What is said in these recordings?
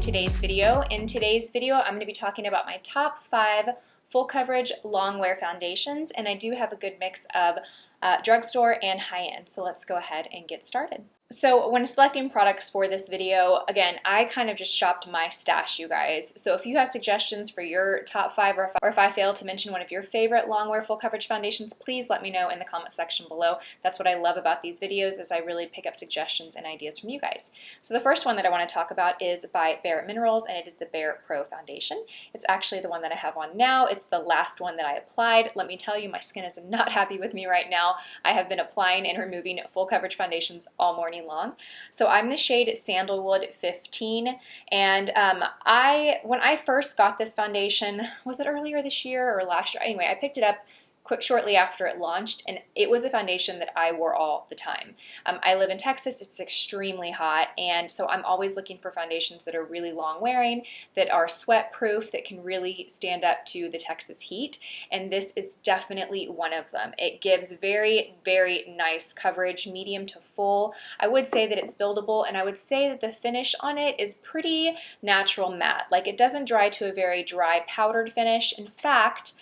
today's video. In today's video, I'm going to be talking about my top 5 full coverage long wear foundations, and I do have a good mix of drugstore and high-end. So let's go ahead and get started. So when selecting products for this video, again, I kind of just shopped my stash, you guys. So if you have suggestions for your top 5 or if I failed to mention one of your favorite long wear full coverage foundations, please let me know in the comment section below. That's what I love about these videos, is I really pick up suggestions and ideas from you guys. So the first one that I want to talk about is by Bare Minerals, and it is the Bare Pro Foundation. It's actually the one that I have on now. It's the last one that I applied. Let me tell you, my skin is not happy with me right now. I have been applying and removing full coverage foundations all morning long. So I'm the shade Sandalwood 15, and when I first got this foundation, was it earlier this year or last year? Anyway, I picked it up shortly after it launched, and it was a foundation that I wore all the time. I live in Texas. It's extremely hot, and so I'm always looking for foundations that are really long wearing, that are sweat proof, that can really stand up to the Texas heat, and this is definitely one of them. It gives very, very nice coverage, medium to full. I would say that it's buildable, and I would say that the finish on it is pretty natural matte. Like, it doesn't dry to a very dry powdered finish. In fact,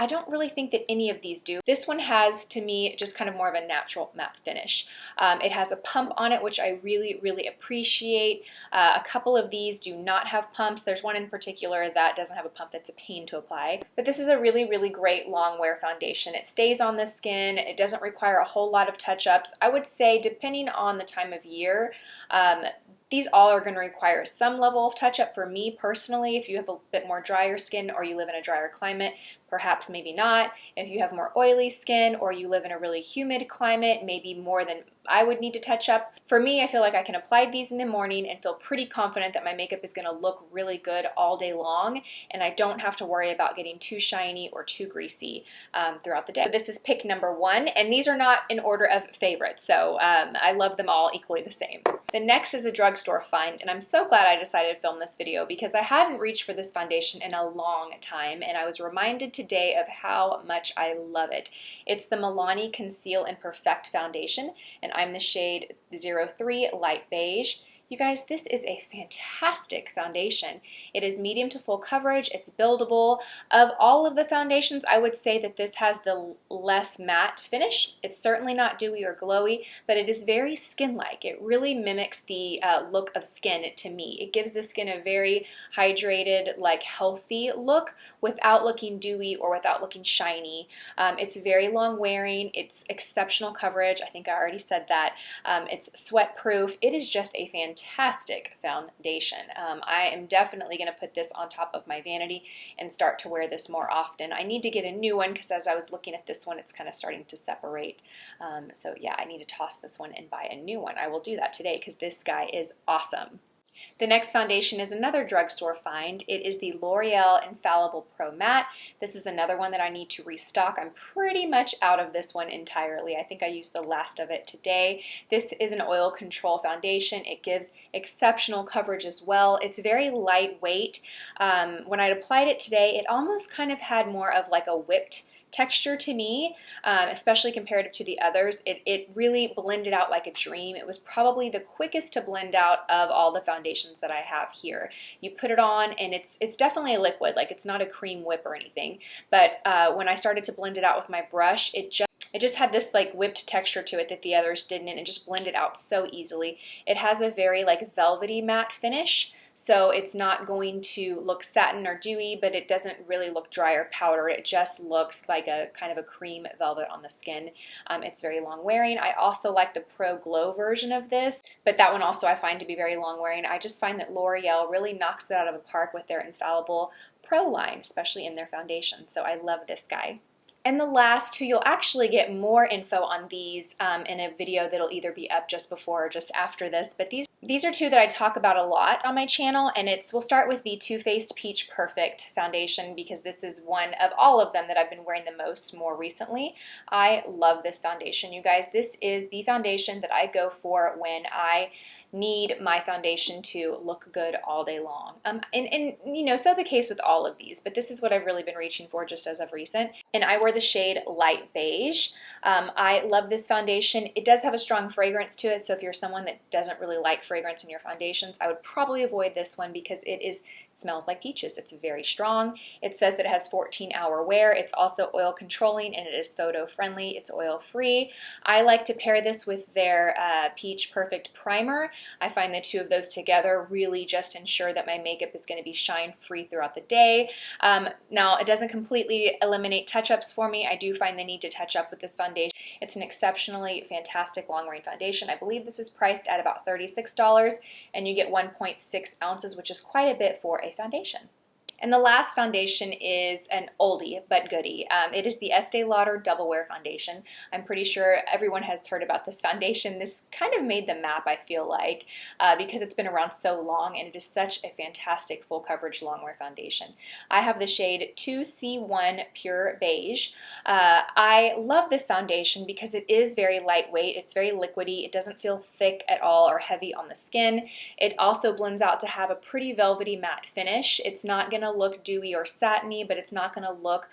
I don't really think that any of these do. This one has, to me, just kind of more of a natural matte finish. It has a pump on it, which I really, really appreciate. A couple of these do not have pumps. There's one in particular that doesn't have a pump that's a pain to apply. But this is a really, really great long wear foundation. It stays on the skin. It doesn't require a whole lot of touch-ups. I would say, depending on the time of year, these all are going to require some level of touch-up. For me personally, if you have a bit more drier skin or you live in a drier climate, perhaps maybe not. If you have more oily skin or you live in a really humid climate, maybe more than I would need to touch up. For me, I feel like I can apply these in the morning and feel pretty confident that my makeup is going to look really good all day long, and I don't have to worry about getting too shiny or too greasy throughout the day. So this is pick number 1, and these are not in order of favorites, so I love them all equally the same. The next is a drugstore find, and I'm so glad I decided to film this video because I hadn't reached for this foundation in a long time, and I was reminded today of how much I love it. It's the Milani Conceal and Perfect Foundation, and I'm the shade 03 Light Beige. You guys, this is a fantastic foundation. It is medium to full coverage. It's buildable. Of all of the foundations, I would say that this has the less matte finish. It's certainly not dewy or glowy, but it is very skin-like. It really mimics the look of skin to me. It gives the skin a very hydrated, like healthy look without looking dewy or without looking shiny. It's very long wearing. It's exceptional coverage. I think I already said that. It's sweat proof. It is just a fantastic foundation. I am definitely going to put this on top of my vanity and start to wear this more often. I need to get a new one because as I was looking at this one, it's kind of starting to separate. So yeah, I need to toss this one and buy a new one. I will do that today because this guy is awesome. The next foundation is another drugstore find. It is the L'Oreal Infallible Pro Matte. This is another one that I need to restock. I'm pretty much out of this one entirely. I think I used the last of it today. This is an oil control foundation. It gives exceptional coverage as well. It's very lightweight. When I applied it today, it almost kind of had more of like a whipped texture to me, especially compared to the others. It really blended out like a dream. It was probably the quickest to blend out of all the foundations that I have here. You put it on and it's definitely a liquid, like it's not a cream whip or anything, but when I started to blend it out with my brush, it just had this like whipped texture to it that the others didn't, and it just blended out so easily. It has a very like velvety matte finish, so it's not going to look satin or dewy, but it doesn't really look dry or powder. It just looks like a kind of a cream velvet on the skin. It's very long wearing. I also like the Pro Glow version of this, but that one also I find to be very long wearing. I just find that L'Oreal really knocks it out of the park with their Infallible Pro line, especially in their foundation. So I love this guy. And the last two, you'll actually get more info on these in a video that'll either be up just before or just after this, but these are two that I talk about a lot on my channel, and we'll start with the Too Faced Peach Perfect Foundation because this is one of all of them that I've been wearing the most more recently. I love this foundation, you guys. This is the foundation that I go for when I need my foundation to look good all day long. And you know, so the case with all of these, but this is what I've really been reaching for just as of recent. And I wear the shade Light Beige. I love this foundation. It does have a strong fragrance to it, so if you're someone that doesn't really like fragrance in your foundations, I would probably avoid this one because it smells like peaches. It's very strong. It says that it has 14-hour wear. It's also oil controlling and it is photo friendly. It's oil free. I like to pair this with their Peach Perfect Primer. I find the two of those together really just ensure that my makeup is going to be shine free throughout the day. Now, it doesn't completely eliminate touch-ups for me. I do find the need to touch up with this foundation. It's an exceptionally fantastic long-wearing foundation. I believe this is priced at about $36, and you get 1.6 ounces, which is quite a bit for a foundation. And the last foundation is an oldie but goodie. It is the Estee Lauder Double Wear Foundation. I'm pretty sure everyone has heard about this foundation. This kind of made the map, I feel like, because it's been around so long and it is such a fantastic full coverage long wear foundation. I have the shade 2C1 Pure Beige. I love this foundation because it is very lightweight. It's very liquidy. It doesn't feel thick at all or heavy on the skin. It also blends out to have a pretty velvety matte finish. It's not going to look dewy or satiny, but it's not going to look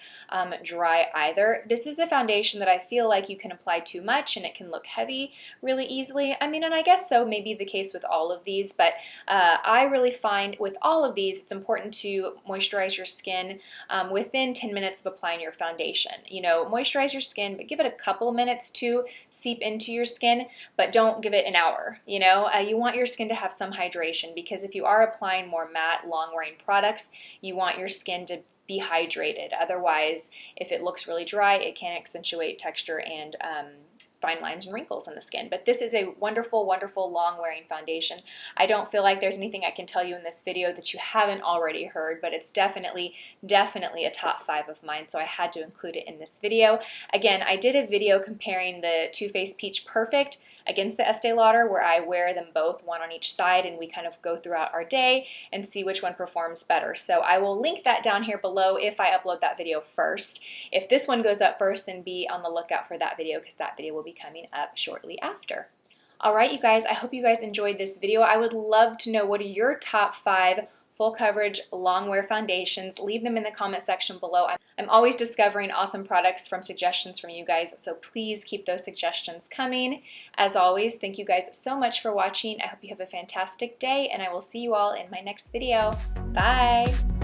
dry either. This is a foundation that I feel like you can apply too much and it can look heavy really easily. I mean, and I guess so may be the case with all of these, but I really find with all of these, it's important to moisturize your skin within 10 minutes of applying your foundation. You know, moisturize your skin, but give it a couple of minutes to seep into your skin, but don't give it an hour. You know, you want your skin to have some hydration, because if you are applying more matte, long-wearing products, you want your skin to be hydrated. Otherwise, if it looks really dry, it can accentuate texture and fine lines and wrinkles in the skin. But this is a wonderful, wonderful long-wearing foundation. I don't feel like there's anything I can tell you in this video that you haven't already heard, but it's definitely a top 5 of mine, so I had to include it in this video. Again, I did a video comparing the Too Faced Peach Perfect against the Estee Lauder, where I wear them both, one on each side, and we kind of go throughout our day and see which one performs better. So I will link that down here below if I upload that video first. If this one goes up first, then be on the lookout for that video, because that video will be coming up shortly after. Alright, you guys, I hope you guys enjoyed this video. I would love to know, what are your top 5 full coverage long wear foundations? Leave them in the comment section below. I'm always discovering awesome products from suggestions from you guys, so please keep those suggestions coming. As always, thank you guys so much for watching. I hope you have a fantastic day, and I will see you all in my next video. Bye!